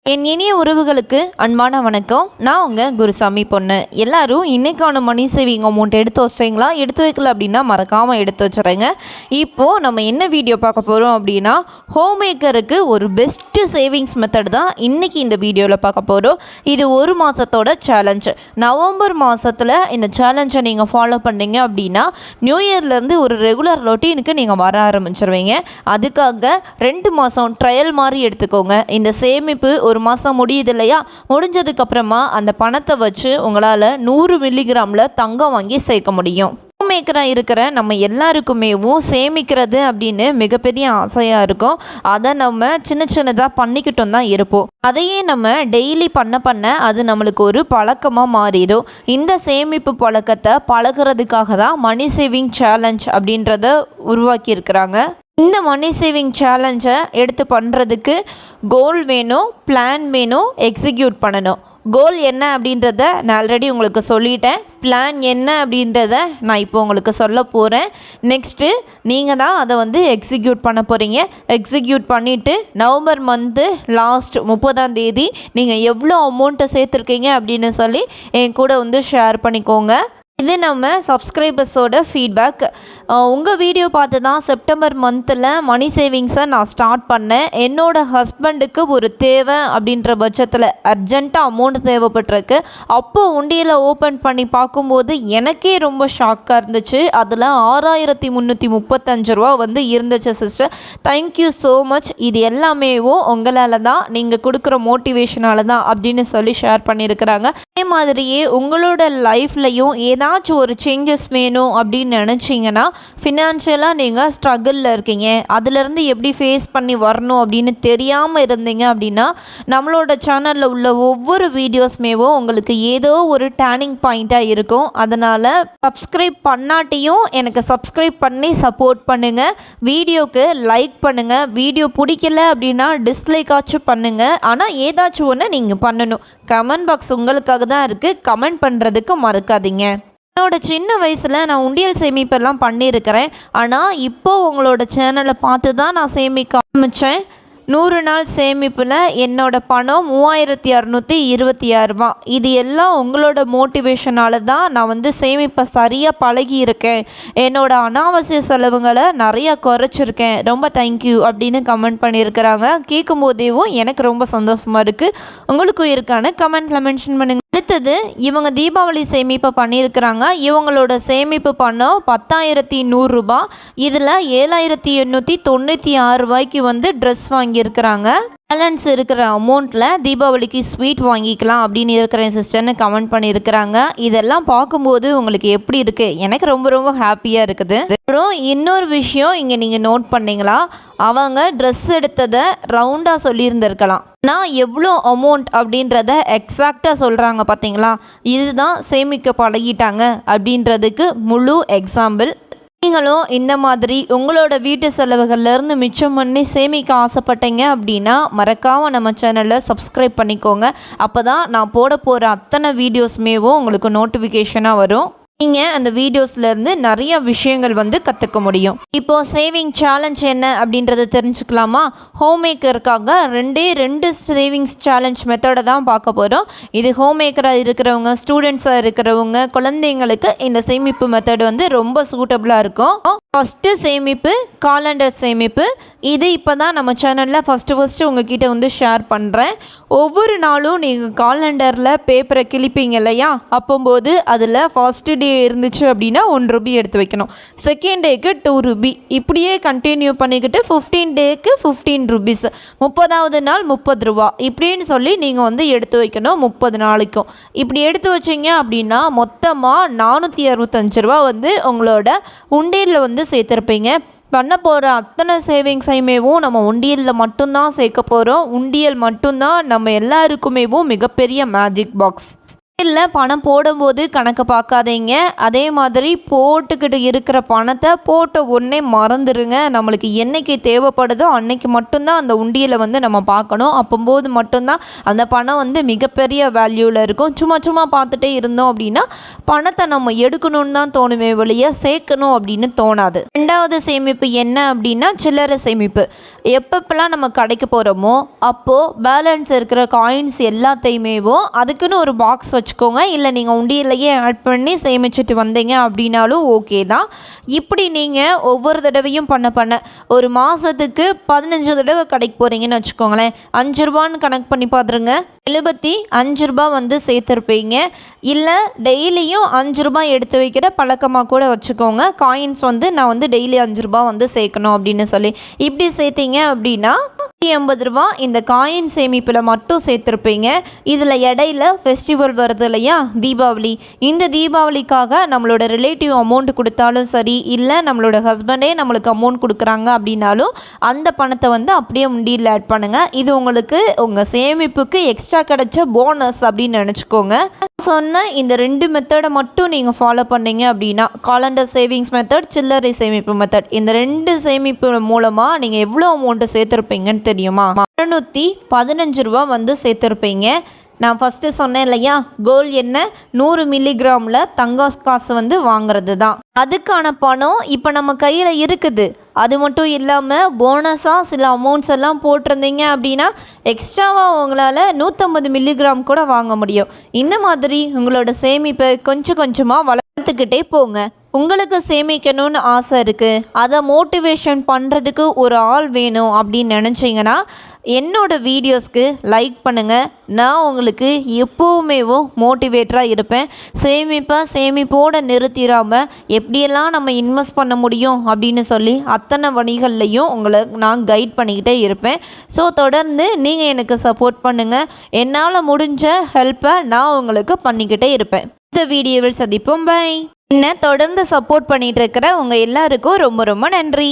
என் இனிய உறவுகளுக்கு அன்பான வணக்கம். நான் உங்கள் குருசாமி பொண்ணு. எல்லாரும் இன்றைக்கான மணி சேவிங் அமௌண்ட் எடுத்து வச்சுறீங்களா? எடுத்து வைக்கல அப்படின்னா மறக்காமல் எடுத்து வச்சுறேங்க. இப்போது நம்ம என்ன வீடியோ பார்க்க போகிறோம் அப்படின்னா, ஹோம்மேக்கருக்கு ஒரு பெஸ்ட்டு சேவிங்ஸ் மெத்தட் தான் இன்றைக்கி இந்த வீடியோவில் பார்க்க போகிறோம். இது ஒரு மாதத்தோட சேலஞ்சு. நவம்பர் மாதத்தில் இந்த சேலஞ்சை நீங்கள் ஃபாலோ பண்ணிங்க அப்படின்னா நியூ இயர்லேருந்து ஒரு ரெகுலர் ரொட்டீனுக்கு நீங்கள் வர ஆரம்பிச்சிருவீங்க. அதுக்காக 2 மாதம் ட்ரையல் மாதிரி எடுத்துக்கோங்க. இந்த சேமிப்பு ஒரு மாதம் முடியுது இல்லையா? முடிஞ்சதுக்கப்புறமா அந்த பணத்தை வச்சு உங்களால் 100 மில்லிகிராமில் தங்கம் வாங்கி சேர்க்க முடியும். ஹோம்மேக்கராக இருக்கிற நம்ம எல்லாருக்குமேவும் சேமிக்கிறது அப்படின்னு மிகப்பெரிய ஆசையாக இருக்கும். அதை நம்ம சின்னதாக பண்ணிக்கிட்டும் தான் இருப்போம். அதையே நம்ம டெய்லி பண்ண அது நம்மளுக்கு ஒரு பழக்கமாக மாறிடும். இந்த சேமிப்பு பழக்கத்தை பழகிறதுக்காக தான் மணி சேவிங் சேலஞ்ச் அப்படின்றத உருவாக்கியிருக்கிறாங்க. இந்த மணி சேவிங் சேலஞ்சை எடுத்து பண்ணுறதுக்கு கோல் வேணும், பிளான் வேணும், எக்ஸிக்யூட் பண்ணணும். கோல் என்ன அப்படின்றத நான் ஆல்ரெடி உங்களுக்கு சொல்லிட்டேன். பிளான் என்ன அப்படின்றத நான் இப்போ உங்களுக்கு சொல்ல போகிறேன். நெக்ஸ்ட்டு நீங்கள் தான் அதை எக்ஸிக்யூட் பண்ண போகிறீங்க. எக்ஸிக்யூட் பண்ணிவிட்டு நவம்பர் மந்த்து லாஸ்ட் 30ஆம் தேதி நீங்கள் எவ்வளோ அமௌண்ட்டை சேர்த்துருக்கீங்க அப்படின்னு சொல்லி என் கூட ஷேர் பண்ணிக்கோங்க. இது நம்ம சப்ஸ்கிரைபர்ஸோட ஃபீட்பேக். உங்கள் வீடியோ பார்த்து தான் செப்டம்பர் மந்தில் மணி சேவிங்ஸை நான் ஸ்டார்ட் பண்ணேன். என்னோடய ஹஸ்பண்டுக்கு ஒரு தேவை அப்படின்ற பட்சத்தில் அர்ஜென்ட்டாக அமௌண்ட் தேவைப்பட்டிருக்கு. அப்போது உண்டியில் ஓப்பன் பண்ணி பார்க்கும்போது எனக்கே ரொம்ப ஷாக்காக இருந்துச்சு. அதில் 6335 ரூபா இருந்துச்சு சிஸ்டர். Thank you so much. இது எல்லாமே உங்களால் தான், நீங்கள் கொடுக்குற மோட்டிவேஷனால தான் அப்படின்னு சொல்லி ஷேர் பண்ணியிருக்கிறாங்க. அதே மாதிரியே உங்களோட லைஃப்லையும் ஏதாச்சும் ஒரு சேஞ்சஸ் வேணும் அப்படின்னு நினச்சிங்கன்னா, ஃபினான்ஷியலாக நீங்கள் ஸ்ட்ரகிளில் இருக்கீங்க, அதிலேருந்து எப்படி ஃபேஸ் பண்ணி வரணும் அப்படின்னு தெரியாமல் இருந்தீங்க அப்படின்னா, நம்மளோட சேனலில் உள்ள ஒவ்வொரு வீடியோஸ்மேவும் உங்களுக்கு ஏதோ ஒரு டேர்னிங் பாயிண்ட்டாக இருக்கும். அதனால் சப்ஸ்கிரைப் பண்ணாட்டியும் எனக்கு சப்ஸ்கிரைப் பண்ணி சப்போர்ட் பண்ணுங்கள். வீடியோக்கு லைக் பண்ணுங்கள். வீடியோ பிடிக்கல அப்படின்னா டிஸ்லைக்காச்சும் பண்ணுங்கள். ஆனால் ஏதாச்சும் ஒன்று நீங்கள் பண்ணணும். கமெண்ட் பாக்ஸ் உங்களுக்காக தான் இருக்குது. கமெண்ட் பண்ணுறதுக்கு மறக்காதீங்க. என்னோட சின்ன வயசில் நான் உண்டியல் சேமிப்பெல்லாம் பண்ணியிருக்கிறேன். ஆனால் இப்போது உங்களோட சேனலை பார்த்து தான் நான் சேமிக்க ஆரம்பித்தேன். 100 நாள் சேமிப்பில் என்னோடய பணம் 3626 ரூபா. இது எல்லாம் உங்களோட மோட்டிவேஷனால் தான் நான் சேமிப்பை சரியாக பழகியிருக்கேன். என்னோடய அனாவசிய செலவுகளை நிறையா குறைச்சிருக்கேன். ரொம்ப தேங்க்யூ அப்படின்னு கமெண்ட் பண்ணியிருக்கிறாங்க. கேட்கும் போதேவும் எனக்கு ரொம்ப சந்தோஷமாக இருக்குது. உங்களுக்கும் இருக்கான்னு கமெண்ட்டில் மென்ஷன் பண்ணுங்கள். அடுத்தது இவங்க தீபாவளி சேமிப்பை பண்ணியிருக்கிறாங்க. இவங்களோட சேமிப்பு பணம் 10,100 ரூபா. இதில் 7,896 ரூபாய்க்கு ட்ரெஸ் வாங்கியிருக்கிறாங்க. பேலன்ஸ் இருக்கிற அமௌண்ட்டில் தீபாவளிக்கு ஸ்வீட் வாங்கிக்கலாம் அப்படின்னு இருக்கிறேன் சிஸ்டர்னு கமெண்ட் பண்ணியிருக்கிறாங்க. இதெல்லாம் பார்க்கும்போது உங்களுக்கு எப்படி இருக்குது? எனக்கு ரொம்ப ரொம்ப ஹாப்பியாக இருக்குது. அப்புறம் இன்னொரு விஷயம் இங்கே நீங்கள் நோட் பண்ணிங்களா? அவங்க ட்ரெஸ் எடுத்ததை ரவுண்டாக சொல்லியிருந்திருக்கலாம். நான் எவ்வளோ அமௌண்ட் அப்படின்றத எக்ஸாக்டாக சொல்கிறாங்க பார்த்தீங்களா? இதுதான் சேமிக்க பழகிட்டாங்க அப்படின்றதுக்கு முழு எக்ஸாம்பிள். நீங்களும் இந்த மாதிரி உங்களோட வீட்டு செலவுகள்லேருந்து மிச்சம் பண்ணி சேமிக்க ஆசைப்பட்டீங்க அப்படின்னா மறக்காமல் நம்ம சேனலில் சப்ஸ்கிரைப் பண்ணிக்கோங்க. அப்போ தான் நான் போட போகிற அத்தனை வீடியோஸுமேவும் உங்களுக்கு நோட்டிஃபிகேஷனாக வரும். நீங்கள் அந்த வீடியோஸ்லேருந்து நிறைய விஷயங்கள் கற்றுக்க முடியும். இப்போது சேவிங் சேலஞ்ச் என்ன அப்படின்றத தெரிஞ்சுக்கலாமா? ஹோம்மேக்கருக்காக 2 சேவிங்ஸ் சேலஞ்ச் மெத்தடை தான் பார்க்க போகிறோம். இது ஹோம்மேக்கராக இருக்கிறவங்க, ஸ்டூடெண்ட்ஸாக இருக்கிறவங்க, குழந்தைங்களுக்கு இந்த சேமிப்பு மெத்தடு ரொம்ப சூட்டபுளாக இருக்கும். ஃபஸ்ட்டு சேமிப்பு காலண்டர் சேமிப்பு. இது இப்போ தான் நம்ம சேனலில் ஃபஸ்ட்டு உங்ககிட்ட ஷேர் பண்ணுறேன். ஒவ்வொரு நாளும் நீங்கள் காலண்டரில் பேப்பரை கிழிப்பீங்க இல்லையா? அப்போம்போது அதில் ஃபஸ்ட்டு டே இருந்துச்சு அப்படின்னா 1 ரூபி எடுத்து வைக்கணும். செகண்ட் டேக்கு 2 ரூபி, இப்படியே கண்டினியூ பண்ணிக்கிட்டு 15 டேக்கு 15 ருபீஸ், 30ஆவது நாள் 30 ரூபா இப்படின்னு சொல்லி நீங்கள் எடுத்து வைக்கணும் 30 நாளைக்கும். இப்படி எடுத்து வச்சிங்க அப்படின்னா மொத்தமாக 465 ரூபா உங்களோட உண்டியலில் சேர்த்துருப்பீங்க. பண்ண போகிற அத்தனை சேவிங்ஸையுமேவும் நம்ம உண்டியலில் மட்டும்தான் சேர்க்க போகிறோம். உண்டியல் மட்டும்தான் நம்ம எல்லாருக்குமேவும் மிகப்பெரிய மேஜிக் பாக்ஸ். இல்லை பணம் போடும்போது கணக்கை பார்க்காதீங்க. அதே மாதிரி போட்டுக்கிட்டு இருக்கிற பணத்தை போட்ட உடனே மறந்துடுங்க. நம்மளுக்கு என்னைக்கு தேவைப்படுதோ அன்னைக்கு மட்டும்தான் அந்த உண்டியலை நம்ம பார்க்கணும். அப்போது மட்டும்தான் அந்த பணம் மிகப்பெரிய வேல்யூவில் இருக்கும். சும்மா சும்மா பார்த்துட்டே இருந்தோம் அப்படின்னா பணத்தை நம்ம எடுக்கணும்னு தான் தோணுமே ஒழிய சேர்க்கணும் அப்படின்னு தோணாது. ரெண்டாவது சேமிப்பு என்ன அப்படின்னா சில்லறை சேமிப்பு. எப்பப்பெல்லாம் நம்ம கடைக்கு போகிறோமோ அப்போது பேலன்ஸ் இருக்கிற காயின்ஸ் எல்லாத்தையுமேவோ அதுக்குன்னு ஒரு பாக்ஸ் வச்சுக்கோங்க. இல்லை நீங்கள் உண்டியல்லையே ஆட் பண்ணி சேமிச்சுட்டு வந்தீங்க அப்படின்னாலும் ஓகே தான். இப்படி நீங்கள் ஒவ்வொரு தடவையும் பண்ண ஒரு மாதத்துக்கு 15 தடவை கடைக்கு போகிறீங்கன்னு வச்சுக்கோங்களேன். 5 ரூபான்னு கணக்கு பண்ணி பார்த்துருங்க. 75 ரூபா சேர்த்துருப்பீங்க. இல்லை டெய்லியும் 5 ரூபாய் எடுத்து வைக்கிற பழக்கமாக கூட வச்சுக்கோங்க. காயின்ஸ் நான் டெய்லி 5 ரூபா சேர்க்கணும் அப்படின்னு சொல்லி இப்படி சேர்த்தீங்க அப்படின்னா 80 ரூபா இந்த காயின் சேமிப்பில் மட்டும் சேர்த்துருப்பீங்க. இதில் இடையில ஃபெஸ்டிவல் வருது இல்லையா, தீபாவளி. இந்த தீபாவளிக்காக நம்மளோட ரிலேட்டிவ் அமௌண்ட் கொடுத்தாலும் சரி, இல்லை நம்மளோட ஹஸ்பண்டே நம்மளுக்கு அமௌண்ட் கொடுக்குறாங்க அப்படின்னாலும் அந்த பணத்தை அப்படியே உண்டியில் ஆட் பண்ணுங்கள். இது உங்களுக்கு உங்கள் சேமிப்புக்கு எக்ஸ்ட்ரா கிடைச்ச போனஸ் அப்படின்னு நினச்சிக்கோங்க. சொன்ன இந்த 2 மெத்தடை மட்டும் நீங்கள் ஃபாலோ பண்ணீங்க அப்படின்னா, காலண்டர் சேவிங்ஸ் மெத்தட், சில்லறை சேமிப்பு மெத்தட், இந்த 2 சேமிப்பு மூலமாக நீங்கள் எவ்வளோ அமௌண்ட்டு சேர்த்துருப்பீங்கன்னு தெரியுமா? 215 ரூபா சேர்த்துருப்பீங்க. நான் ஃபஸ்ட்டு சொன்னேன் இல்லையா, கோல் என்ன 100 மில்லிகிராமில் தங்க காசு வாங்குறது தான். அதுக்கான பணம் இப்போ நம்ம கையில் இருக்குது. அது மட்டும் இல்லாமல் போனஸாக சில அமௌண்ட்ஸ் எல்லாம் போட்டிருந்தீங்க அப்படின்னா எக்ஸ்ட்ராவாக உங்களால் 150 மில்லிகிராம் கூட வாங்க முடியும். இந்த மாதிரி உங்களோட சேமிப்பை கொஞ்சம் கொஞ்சமாக வளர்த்துக்கிட்டே போங்க. உங்களுக்கு சேமிக்கணும்னு ஆசை இருக்குது, அதை மோட்டிவேஷன் பண்ணுறதுக்கு ஒரு ஆள் வேணும் அப்படின்னு நினச்சிங்கன்னா என்னோட வீடியோஸ்க்கு லைக் பண்ணுங்கள். நான் உங்களுக்கு எப்போவுமே மோட்டிவேட்டராக இருப்பேன். சேமிப்போடு நிறுத்திடாமல் எப்படியெல்லாம் நம்ம இன்வெஸ்ட் பண்ண முடியும் அப்படின்னு சொல்லி அத்தனை வழிகள்லையும் உங்களை நான் கைட் பண்ணிக்கிட்டே இருப்பேன். ஸோ தொடர்ந்து நீங்கள் எனக்கு சப்போர்ட் பண்ணுங்கள். என்னால் முடிஞ்ச ஹெல்ப்பை நான் உங்களுக்கு பண்ணிக்கிட்டே இருப்பேன். இந்த வீடியோவில் சந்திப்போம். பை. தொடர்ந்து சப்போர்ட் பண்ணிகிட்டு இருக்கிற உங்கள் எல்லாருக்கும் ரொம்ப ரொம்ப நன்றி.